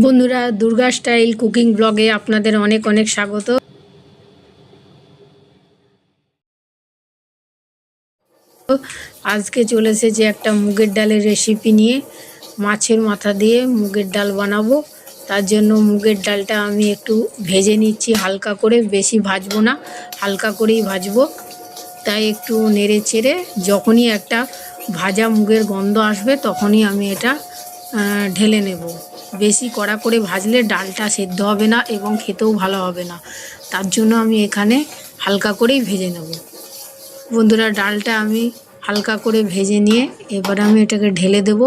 বন্ধুরা, Durga style cooking ব্লগে আপনাদের অনেক অনেক স্বাগত। আজকে চলে এসেছি একটা মুগের ডালের রেসিপি নিয়ে। মাছের মাথা দিয়ে মুগের ডাল বানাবো। তার জন্য মুগের ডালটা আমি একটু ভেজে নিচ্ছি হালকা করে, বেশি ভাজবো না, হালকা করেই ভাজবো। তাই একটু নেড়ে চেড়ে যখনই একটা ভাজা মুগের গন্ধ আসবে তখনই আমি এটা ঢেলে নেব। বেশি কড়া করে ভাজলে ডালটা সেদ্ধ হবে না এবং খেতেও ভালো হবে না। তার জন্য আমি এখানে হালকা করেই ভেজে নেব। বন্ধুরা, ডালটা আমি হালকা করে ভেজে নিয়ে এবার আমি এটাকে ঢেলে দেব।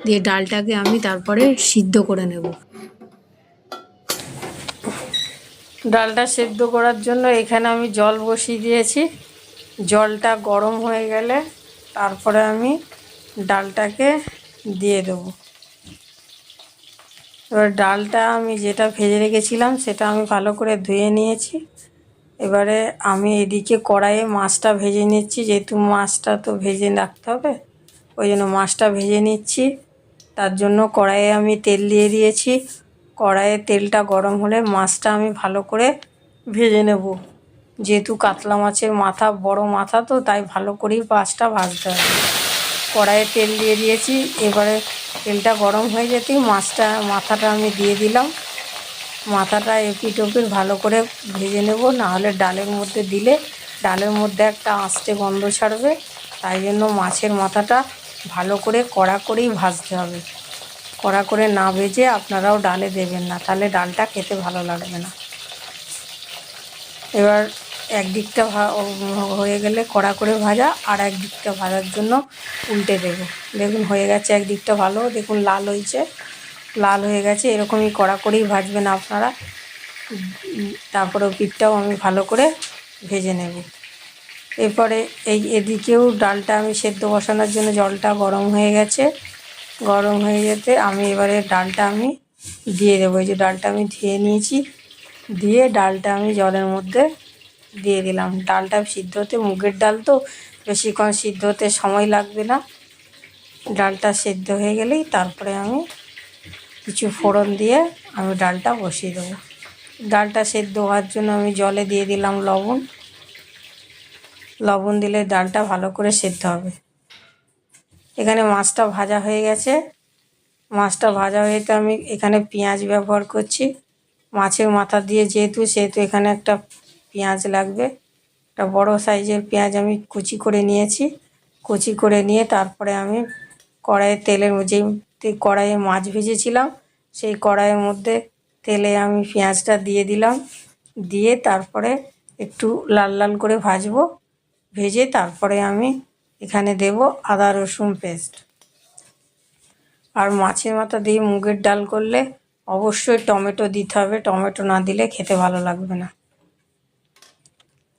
দিয়ে ডালটাকে আমি তারপরে সিদ্ধ করে নেব। ডালটা সেদ্ধ করার জন্য এখানে আমি জল বসিয়ে দিয়েছি। জলটা গরম হয়ে গেলে তারপরে আমি ডালটাকে দিয়ে দেবো। এবার ডালটা আমি যেটা ভেজে রেখেছিলাম সেটা আমি ভালো করে ধুয়ে নিয়েছি। এবারে আমি এদিকে কড়াইয়ে মাছটা ভেজে নিচ্ছি, যেহেতু মাছটা তো ভেজে রাখতে হবে, ওই জন্য মাছটা ভেজে নিচ্ছি। তার জন্য কড়াইয়ে আমি তেল দিয়ে দিয়েছি। কড়াইয়ে তেলটা গরম হলে মাছটা আমি ভালো করে ভেজে নেব। যেহেতু কাতলা মাছের মাথা বড় মাথা, তো তাই ভালো করেই মাছটা ভাজতে হবে। কড়াইয়ে তেল দিয়ে দিয়েছি। এবারে তেলটা গরম হয়ে যেতেই মাথাটা আমি দিয়ে দিলাম। মাথাটা এপিট ওপিট ভালো করে ভেজে নেব, নাহলে ডালের মধ্যে দিলে ডালের মধ্যে একটা আঁশটে গন্ধ ছাড়বে। তাই জন্য মাছের মাথাটা ভালো করে কড়া করেই ভাজতে হবে। কড়া করে না ভেজে আপনারাও ডালে দেবেন না, তাহলে ডালটা খেতে ভালো লাগবে না। এবার একদিকটা হয়ে গেলে কড়া করে ভাজা, আর একদিকটা ভাজার জন্য উল্টে দেবো। দেখুন হয়ে গেছে, একদিকটা ভালো, দেখুন লাল হয়েছে, লাল হয়ে গেছে। এরকমই কড়া করেই ভাজবেন আপনারা। তারপরে পিঠটাও আমি ভালো করে ভেজে নেব। এরপরে এদিকেও ডালটা আমি সেদ্ধ বসানোর জন্য জলটা গরম হয়ে গেছে। গরম হয়ে যেতে আমি এবারে ডালটা আমি দিয়ে দেবো। এই যে ডালটা আমি ধুয়ে নিয়েছি, দিয়ে ডালটা আমি জলের মধ্যে দিয়ে দিলাম। ডালটা সিদ্ধ হতে, মুগের ডাল তো বেশিক্ষণ সিদ্ধ হতে সময় লাগবে না। ডালটা সেদ্ধ হয়ে গেলেই তারপরে আমি কিছু ফোড়ন দিয়ে আমি ডালটা বসিয়ে দেবো। ডালটা সেদ্ধ হওয়ার জন্য আমি জলে দিয়ে দিলাম লবণ। লবণ দিলে ডালটা ভালো করে সেদ্ধ হবে। এখানে মাছটা ভাজা হয়ে গেছে। মাছটা ভাজা হয়েতে আমি এখানে পেঁয়াজ ব্যবহার করছি। মাছের মাথা দিয়ে সেহেতু এখানে একটা পেঁয়াজ লাগবে। একটা বড় সাইজের পেঁয়াজ আমি কুচি করে নিয়েছি। কুচি করে নিয়ে তারপরে আমি কড়াইয়ে মাছ ভেজেছিলাম সেই কড়াইয়ের মধ্যে তেলে আমি পেঁয়াজটা দিয়ে দিলাম। দিয়ে তারপরে একটু লাল লাল করে ভাজবো। ভেজে তারপরে আমি এখানে দেব আদা রসুন পেস্ট। আর মাছের মাথা দিয়ে মুগের ডাল করলে অবশ্যই টমেটো দিতে হবে, টমেটো না দিলে খেতে ভালো লাগবে না।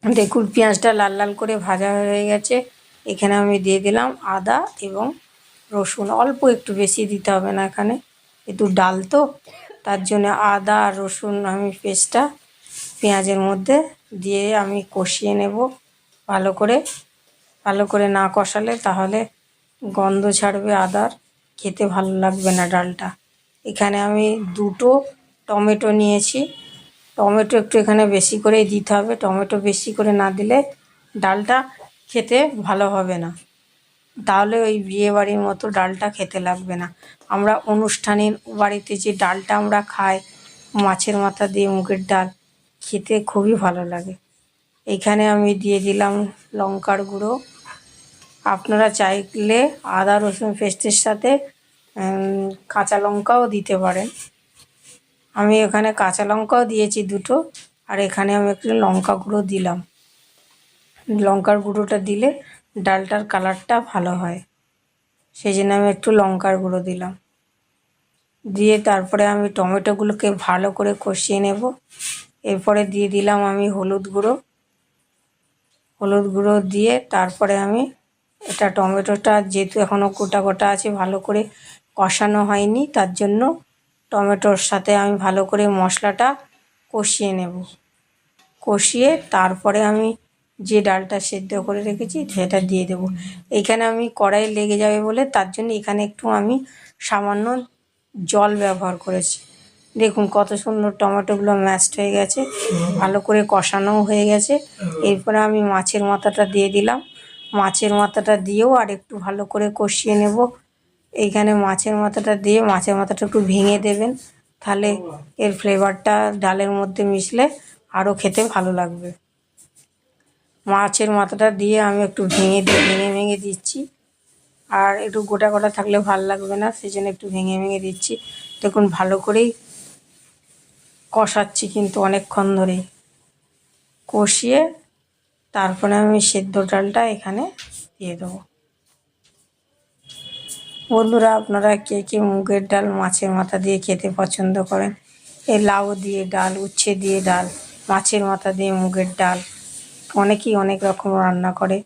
দেখুন পেঁয়াজটা লাল লাল করে ভাজা হয়ে গেছে। এখানে আমি দিয়ে দিলাম আদা এবং রসুন, অল্প একটু, বেশি দিতে হবে না, এখানে একটু ডাল তো তার জন্য আদা আর রসুন আমি পেস্টটা পেঁয়াজের মধ্যে দিয়ে আমি কষিয়ে নেব ভালো করে। ভালো করে না কষালে তাহলে গন্ধ ছাড়বে আদার, খেতে ভালো লাগবে না ডালটা। এখানে আমি দুটো টমেটো নিয়েছি। টমেটো একটু এখানে বেশি করেই দিতে হবে, টমেটো বেশি করে না দিলে ডালটা খেতে ভালো হবে না, তাহলে ওই বিয়েবাড়ির মতো ডালটা খেতে লাগবে না। আমরা অনুষ্ঠানের বাড়িতে যে ডালটা আমরা খাই, মাছের মাথা দিয়ে মুগের ডাল, খেতে খুবই ভালো লাগে। এখানে আমি দিয়ে দিলাম লঙ্কার গুঁড়ো। আপনারা চাইলে আদা রসুন পেস্টের সাথে কাঁচা লঙ্কাও দিতে পারেন। আমি এখানে কাঁচা লঙ্কাও দিয়েছি দুটো, আর এখানে আমি একটু লঙ্কা গুঁড়ো দিলাম। লঙ্কার গুঁড়োটা দিলে ডালটার কালারটা ভালো হয়, সেই জন্য আমি একটু লঙ্কার গুঁড়ো দিলাম। দিয়ে তারপরে আমি টমেটোগুলোকে ভালো করে কষিয়ে নেব। এরপরে দিয়ে দিলাম আমি হলুদ গুঁড়ো। হলুদ গুঁড়ো দিয়ে তারপরে আমি টমেটোটা যেহেতু এখনও গোটা গোটা আছে, ভালো করে কষানো হয়নি, তার জন্য টমেটোর সাথে আমি ভালো করে মশলাটা কষিয়ে নেব। কষিয়ে তারপরে আমি যে ডালটা সেদ্ধ করে রেখেছি সেটা দিয়ে দেব। এইখানে আমি কড়াই লেগে যাবে বলে তার জন্য এখানে একটু আমি সামান্য জল ব্যবহার করেছি। দেখুন কত সুন্দর টমেটোগুলো ম্যাশড হয়ে গেছে, ভালো করে কষানোও হয়ে গেছে। এরপরে আমি মাছের মাথাটা দিয়ে দিলাম। মাছের মাথাটা দিয়েও আর একটু ভালো করে কষিয়ে নেব। এইখানে মাছের মাথাটা দিয়ে মাছের মাথাটা একটু ভেঙে দেবেন, তাহলে এর ফ্লেভারটা ডালের মধ্যে মিশলে আরও খেতে ভালো লাগবে। মাছের মাথাটা দিয়ে আমি একটু ভেঙে দিচ্ছি। আর একটু গোটা গোটা থাকলে ভালো লাগবে না, সেই জন্য একটু ভেঙে দিচ্ছি। দেখুন ভালো করেই কষাচ্ছি কিন্তু অনেকক্ষণ ধরেই কষিয়ে তারপরে আমি সেদ্ধ ডালটা এখানে দিয়ে দেবো। বন্ধুরা, আপনারা কে কে মুগের ডাল মাছের মাথা দিয়ে খেতে পছন্দ করেন? এই লাউ দিয়ে ডাল, উচ্ছে দিয়ে ডাল, মাছের মাথা দিয়ে মুগের ডাল, অনেকেই অনেক রকম রান্না করে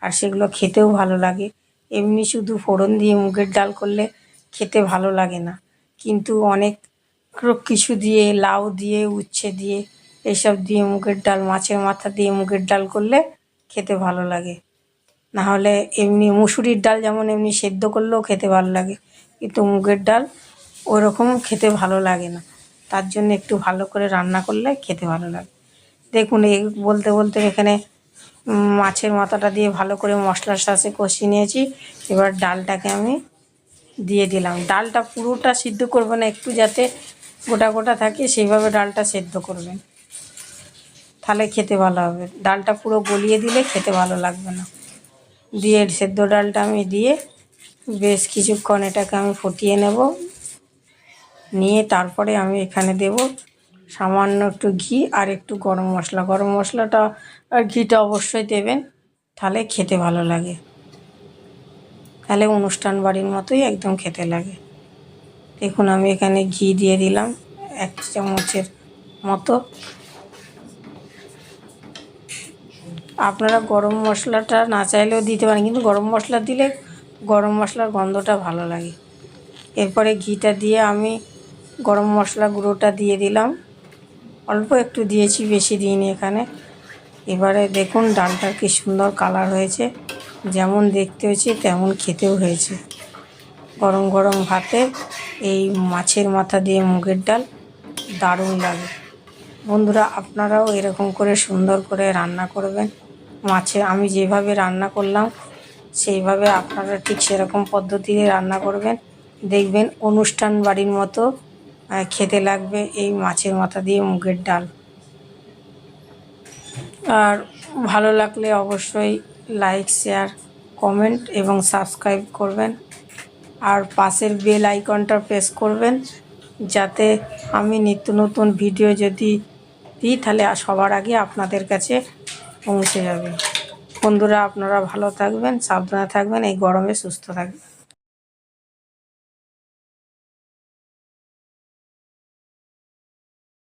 আর সেগুলো খেতেও ভালো লাগে। এমনি শুধু ফোড়ন দিয়ে মুগের ডাল করলে খেতে ভালো লাগে না, কিন্তু অনেক কিছু দিয়ে, লাউ দিয়ে, উচ্ছে দিয়ে, এসব দিয়ে মুগের ডাল, মাছের মাথা দিয়ে মুগের ডাল করলে খেতে ভালো লাগে। নাহলে এমনি মুসুরির ডাল যেমন এমনি সেদ্ধ করলেও খেতে ভালো লাগে, কিন্তু মুগের ডাল ওরকম খেতে ভালো লাগে না। তার জন্য একটু ভালো করে রান্না করলে খেতে ভালো লাগে। দেখুন এই বলতে বলতে এখানে মাছের মাথাটা দিয়ে ভালো করে মশলার সাথে কষিয়ে নিয়েছি। এবার ডালটাকে আমি দিয়ে দিলাম। ডালটা পুরোটা সিদ্ধ করবে না, একটু যাতে গোটা গোটা থাকে সেইভাবে ডালটা সেদ্ধ করবেন, তাহলে খেতে ভালো হবে। ডালটা পুরো গলিয়ে দিলে খেতে ভালো লাগবে না। দিয়ে সেদ্ধ ডালটা আমি দিয়ে বেশ কিছুক্ষণ এটাকে আমি ফুটিয়ে নেব। নিয়ে তারপরে আমি এখানে দেব সামান্য একটু ঘি আর একটু গরম মশলা। গরম মশলাটা আর ঘিটা অবশ্যই দেবেন, তাহলে খেতে ভালো লাগে, তাহলে অনুষ্ঠান বাড়ির মতোই একদম খেতে লাগে। দেখুন আমি এখানে ঘি দিয়ে দিলাম 1 চামচের মতো। আপনারা গরম মশলাটা না চাইলেও দিতে পারেন, কিন্তু গরম মশলা দিলে গরম মশলার গন্ধটা ভালো লাগে। এরপরে ঘিটা দিয়ে আমি গরম মশলা গুঁড়োটা দিয়ে দিলাম, অল্প একটু দিয়েছি, বেশি দিইনি এখানে। এবারে দেখুন ডালটার কি সুন্দর কালার হয়েছে, যেমন দেখতে হয়েছে তেমন খেতেও হয়েছে। গরম গরম ভাতে এই মাছের মাথা দিয়ে মুগের ডাল দারুণ লাগে। বন্ধুরা, আপনারাও এরকম করে সুন্দর করে রান্না করবেন। আমি যেভাবে রান্না করলাম সেইভাবে আপনারা ঠিক সেরকম পদ্ধতিতে রান্না করবেন, দেখবেন অনুষ্ঠান বাড়ির মতো খেতে লাগবে এই মাছের মাথা দিয়ে মুগের ডাল। আর ভালো লাগলে অবশ্যই লাইক, শেয়ার, কমেন্ট এবং সাবস্ক্রাইব করবেন। আর পাশের বেল আইকনটা প্রেস করবেন, যাতে আমি নিত্য নতুন ভিডিও যদি দিই তাহলে সবার আগে আপনাদের কাছে পৌঁছে যাবে। বন্ধুরা, আপনারা ভালো থাকবেন, সাবধানে থাকবেন, এই গরমে সুস্থ থাকবেন।